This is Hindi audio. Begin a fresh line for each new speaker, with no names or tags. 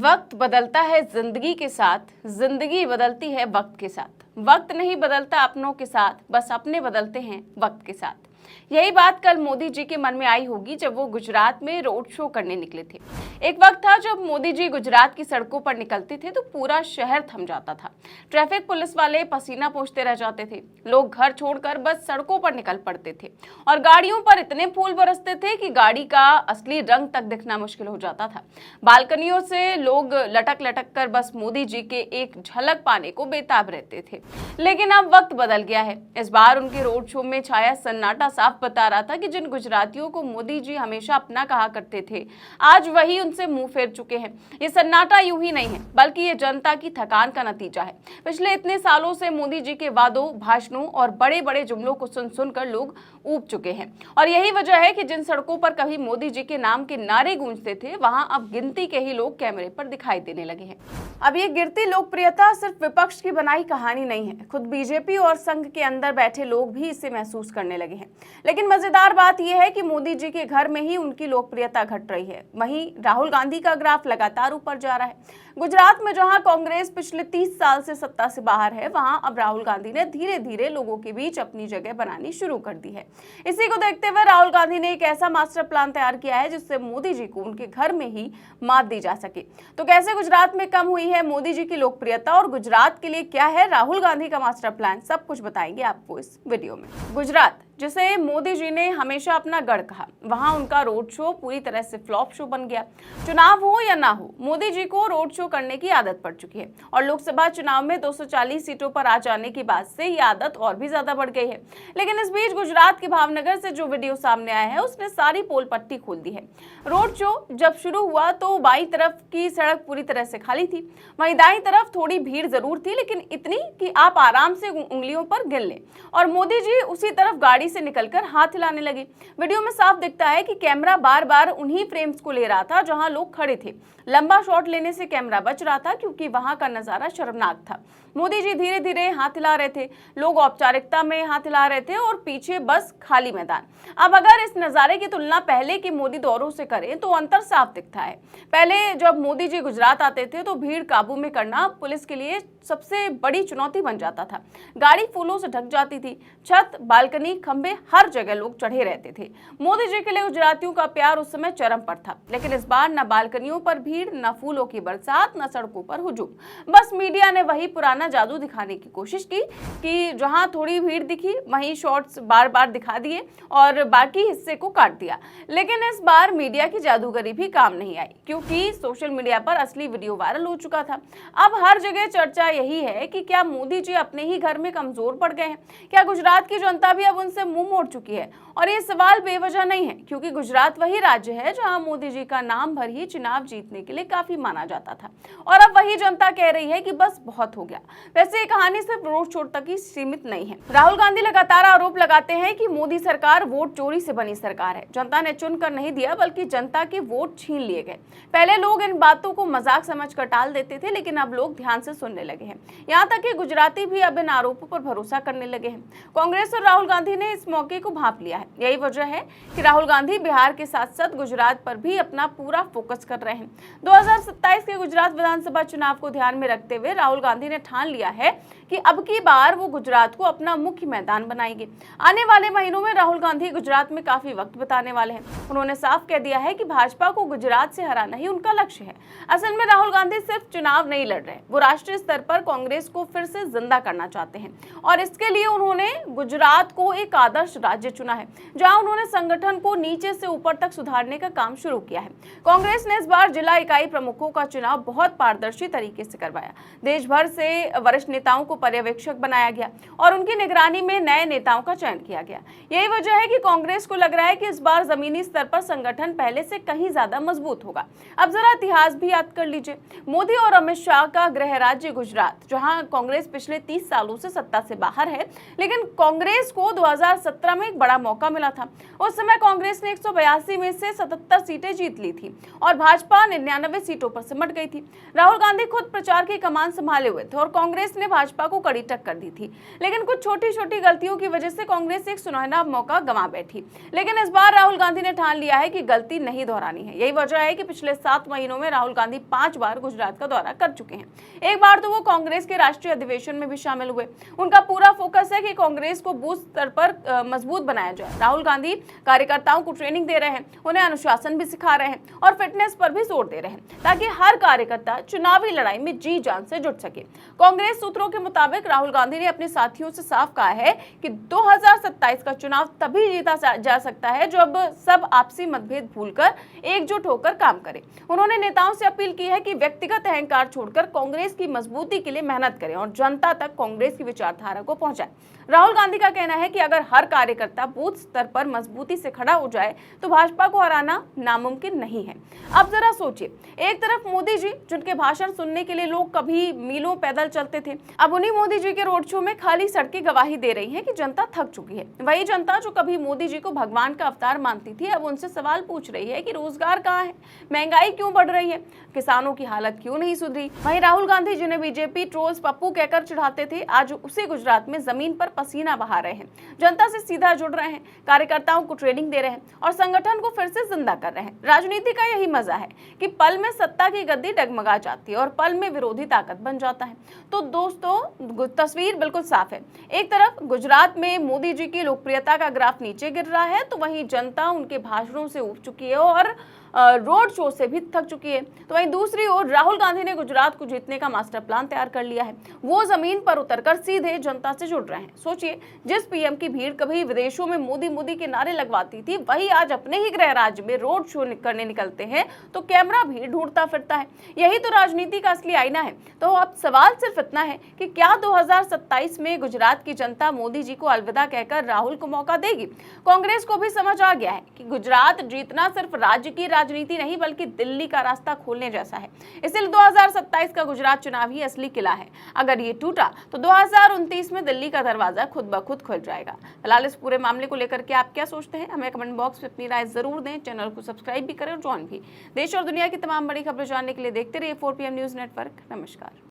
वक्त बदलता है जिंदगी के साथ, जिंदगी बदलती है वक्त के साथ। वक्त नहीं बदलता अपनों के साथ, बस अपने बदलते हैं वक्त के साथ। यही बात कल मोदी जी के मन में आई होगी जब वो गुजरात में रोड शो करने निकले थे। एक वक्त था जब मोदी जी गुजरात की सड़कों पर निकलते थे तो पूरा शहर थम जाता था। ट्रैफिक पुलिस वाले पसीना पोंछते रह जाते थे, लोग घर छोड़कर बस सड़कों पर निकल पड़ते थे और गाड़ियों पर इतने फूल बरसते थे कि गाड़ी का असली रंग तक दिखना मुश्किल हो जाता था। बालकनियों से लोग लटक लटक कर बस मोदी जी के एक झलक पाने को बेताब रहते थे। लेकिन अब वक्त बदल गया है। इस बार उनके रोड शो में छाया सन्नाटा साफ बता रहा था कि जिन गुजरातियों को मोदी जी हमेशा अपना कहा करते थे, आज वही उनसे मुंह फेर चुके हैं। ये सन्नाटा यूं ही नहीं है, बल्कि ये जनता की थकान का नतीजा है। पिछले इतने सालों से मोदी जी के वादों, भाषणों और बड़े बड़े जुमलों को सुन सुनकर लोग ऊब चुके हैं। और यही वजह है कि जिन सड़कों पर कभी मोदी जी के नाम के नारे गूंजते थे, वहां अब गिनती के ही लोग कैमरे पर दिखाई देने लगे हैं। अब ये गिरती लोकप्रियता सिर्फ विपक्ष की बनाई कहानी नहीं है, खुद बीजेपी और संघ के अंदर बैठे लोग भी इसे महसूस करने लगे हैं। लेकिन मजेदार बात यह है कि मोदी जी के घर में ही उनकी लोकप्रियता घट रही है, वहीं राहुल गांधी का ग्राफ लगातार ऊपर जा रहा है। गुजरात में जहां कांग्रेस पिछले 30 साल से सत्ता से बाहर है, वहां अब राहुल गांधी ने धीरे धीरे लोगों के बीच अपनी जगह बनानी शुरू कर दी है। इसी को देखते हुए राहुल गांधी ने एक ऐसा मास्टर प्लान तैयार किया है जिससे मोदी जी को उनके घर में ही मात दी जा सके। तो कैसे गुजरात में कम हुई है मोदी जी की लोकप्रियता और गुजरात के लिए क्या है राहुल गांधी का मास्टर प्लान, सब कुछ बताएंगे आपको इस वीडियो में। गुजरात, जिसे मोदी जी ने हमेशा अपना गढ़ कहा, वहां उनका रोड शो पूरी तरह से फ्लॉप शो बन गया। चुनाव हो या ना हो, मोदी जी को रोड शो करने की आदत पड़ चुकी है और लोकसभा चुनाव में 240 सीटों पर आ जाने के बाद से ये आदत और भी ज्यादा बढ़ गई है। लेकिन इस बीच गुजरात के भावनगर से जो वीडियो सामने आया है, उसने सारी पोल पट्टी खोल दी है। रोड शो जब शुरू हुआ तो बाईं तरफ की सड़क पूरी तरह से खाली थी, वहीं दाईं तरफ थोड़ी भीड़ जरूर थी, लेकिन इतनी कि आप आराम से उंगलियों पर गिन लें। और मोदी जी उसी तरफ गाड़ी से निकलकर हाथ हिलाने लगे। वीडियो में साफ दिखता है कि कैमरा बार बार उन्हीं फ्रेम्स को ले रहा था जहां लोग खड़े थे। लंबा शॉट लेने से कैमरा बच रहा था क्योंकि वहां का नजारा शर्मनाक था। मोदी जी धीरे धीरे हाथ हिला रहे थे, लोग औपचारिकता में हाथ हिला रहे थे और पीछे बस खाली मैदान। अब अगर इस नजारे की तुलना पहले के मोदी दौरों से करें तो अंतर साफ दिखता है। पहले जब मोदी जी गुजरात आते थे तो भीड़ काबू में करना पुलिस के लिए सबसे बड़ी चुनौती बन जाता था। गाड़ी फूलों से ढक जाती थी, छत, बालकनी, खंबे, हर जगह लोग चढ़े रहते थे। मोदी जी के लिए गुजरातियों का प्यार उस समय चरम पर था। लेकिन इस बार न बालकनियों पर भीड़, न फूलों की बरसात, न सड़कों पर हुजूम। बस मीडिया ने वही पुराना जादू दिखाने की कोशिश की कि जहां थोड़ी भीड़ दिखी वहीं शॉट्स बार बार दिखा दिए और बाकी हिस्से को काट दिया। लेकिन इस बार मीडिया की जादूगरी भी काम नहीं आई, क्योंकि सोशल मीडिया पर असली वीडियो वायरल हो चुका था। अब हर जगह चर्चा यही है कि क्या मोदी जी अपने ही घर में कमजोर पड़ गए हैं? क्या गुजरात की जनता भी अब उनसे मुंह मोड़ चुकी है? और ये सवाल बेवजह नहीं है, क्योंकि गुजरात वही राज्य है जहां मोदी जी का नाम भर ही चुनाव जीतने के लिए काफी माना जाता था। और अब वही जनता कह रही है कि बस बहुत हो गया। वैसे ये कहानी सिर्फ रोड शो तक ही सीमित नहीं है। राहुल गांधी लगातार आरोप लगाते हैं कि मोदी सरकार वोट चोरी से बनी सरकार है। जनता ने चुनकर नहीं दिया, बल्कि जनता के वोट छीन लिए गए। पहले लोग इन बातों को मजाक समझकर टाल देते थे, लेकिन अब लोग ध्यान से सुनने लगे हैं। यहाँ तक कि गुजराती भी अब इन आरोपों पर भरोसा करने लगे हैं। कांग्रेस और राहुल गांधी ने इस मौके को भांप लिया है। यही वजह है कि राहुल गांधी बिहार के साथ साथ गुजरात पर भी अपना पूरा फोकस कर रहे हैं। 2027 के गुजरात विधानसभा चुनाव को ध्यान में रखते हुए राहुल गांधी ने ठान लिया है कि अब की बार वो गुजरात को अपना मुख्य मैदान बनाएंगे। आने वाले महीनों में राहुल गांधी गुजरात में काफी वक्त बिताने वाले हैं। उन्होंने साफ कह दिया है कि भाजपा को गुजरात से हराना ही उनका लक्ष्य है। असल में राहुल गांधी सिर्फ चुनाव नहीं लड़ रहे, वो राष्ट्रीय स्तर पर कांग्रेस को फिर से जिंदा करना चाहते हैं और इसके लिए उन्होंने गुजरात को एक आदर्श राज्य चुना है, जहां उन्होंने संगठन को नीचे से ऊपर तक सुधारने का काम शुरू किया है। कांग्रेस ने इस बार जिला इकाई प्रमुखों का चुनाव बहुत पारदर्शी तरीके से करवाया। देश भर से वरिष्ठ नेताओं को पर्यवेक्षक बनाया गया और उनकी निगरानी में नए नेताओं का चयन किया गया। यही वजह है कि कांग्रेस को लग रहा है कि इस बार जमीनी स्तर पर संगठन पहले से कहीं ज्यादा मजबूत होगा। अब जरा इतिहास भी याद कर लीजिए। मोदी और अमित शाह का गृह राज्य गुजरात, जहां कांग्रेस पिछले 30 सालों से सत्ता से बाहर है, लेकिन कांग्रेस को 2017 में एक बड़ा मौका मिला था। उस समय कांग्रेस ने 182 में से 77 सीटें जीत ली थी और भाजपा 99 सीटों पर सिमट गई थी। राहुल गांधी खुद प्रचार की कमान संभाले हुए थे और कांग्रेस ने भाजपा को कड़ी टक्कर दी थी, लेकिन कुछ छोटी छोटी गलतियों की वजह से कांग्रेस एक सुनहरा मौका गंवा बैठी। लेकिन इस बार राहुल गांधी ने ठान लिया है कि गलती नहीं दोहरानी है। यही वजह है कि पिछले 7 महीनों में राहुल गांधी 5 बार गुजरात का दौरा कर चुके हैं। एक बार तो वो कांग्रेस के राष्ट्रीय अधिवेशन में भी शामिल हुए। उनका पूरा फोकस है कि कांग्रेस को बूथ स्तर पर मजबूत बनाया जाए। राहुल गांधी कार्यकर्ताओं को ट्रेनिंग दे रहे हैं, उन्हें अनुशासन भी सिखा रहे हैं और फिटनेस पर भी जोर दे रहे हैं ताकि हर कार्यकर्ता चुनावी लड़ाई में जी जान से जुट सके। कांग्रेस सूत्रों के मुताबिक राहुल गांधी ने अपने साथियों से साफ कहा है कि 2027 का चुनाव तभी जीता जा सकता है जब सब आपसी मतभेद भूलकर एकजुट होकर काम करें। उन्होंने नेताओं से अपील की है कि व्यक्तिगत अहंकार छोड़कर कांग्रेस की मजबूती के लिए मेहनत करें और जनता तक कांग्रेस की विचारधारा को पहुंचाएं। राहुल गांधी का कहना है कि अगर हर कार्यकर्ता बूथ स्तर पर मजबूती से खड़ा हो जाए तो भाजपा को हराना नामुमकिन नहीं है। अब जरा सोचिए, एक तरफ मोदी जी जिनके भाषण सुनने के लिए लोग कभी मीलों पैदल चलते थे, अब उन्हीं मोदी जी के रोड शो में खाली सड़कें गवाही दे रही हैं कि जनता थक चुकी है। वही जनता जो कभी मोदी जी को भगवान का अवतार मानती थी, अब उनसे सवाल पूछ रही है कि रोजगार कहाँ है, महंगाई क्यों बढ़ रही है, किसानों की हालत क्यों नहीं सुधरी। वहीं राहुल गांधी जिन्हें बीजेपी ट्रोल्स पप्पू कहकर चिढ़ाते थे, आज उसी गुजरात में जमीन पर पसीना बहा रहे हैं, जनता से सीधा जुड़ रहे हैं, कार्यकर्ताओं को ट्रेनिंग दे रहे हैं और संगठन को फिर से जिंदा कर रहे हैं। राजनीति का यही मजा है कि पल में सत्ता की गद्दी डगमगा जाती है और पल में विरोधी ताकत बन जाता है। तो दोस्तों, तस्वीर बिल्कुल साफ है। एक तरफ गुजरात में मोदी जी की लोकप्रियता का ग्राफ नीचे गिर रहा है, तो वहीं जनता उनके भाषणों से ऊब चुकी है और रोड शो से भी थक चुकी है। तो वहीं दूसरी ओर राहुल गांधी ने गुजरात को जीतने का मास्टर प्लान तैयार कर लिया है। वो जमीन पर उतरकर सीधे जनता से जुड़ रहे हैं। सोचिए, जिस पीएम की भीड़ कभी विदेशों में मोदी मोदी के नारे लगवाती थी, वही आज अपने ही गृह राज्य में रोड शो करने निकलते हैं तो कैमरा भी ढूंढता फिरता है। यही तो राजनीति का असली आईना है। तो अब सवाल सिर्फ इतना है कि क्या 2027 में गुजरात की जनता मोदी जी को अलविदा कहकर राहुल को मौका देगी? कांग्रेस को भी समझ आ गया है कि गुजरात जीतना सिर्फ राज्य की राजनीति नहीं बल्कि दिल्ली का रास्ता खोलने जैसा है। इसलिए 2027 का गुजरात चुनाव ही असली किला है। अगर ये टूटा तो 2029 में दिल्ली का दरवाजा खुद ब खुद खुल जाएगा। फिलहाल इस पूरे मामले को लेकर के आप क्या सोचते हैं, हमें कमेंट बॉक्स में अपनी राय जरूर दें। चैनल को सब्सक्राइब भी करें और ज्वाइन भी। देश और दुनिया की तमाम बड़ी खबरें जानने के लिए देखते रहिए 4 PM न्यूज नेटवर्क। नमस्कार।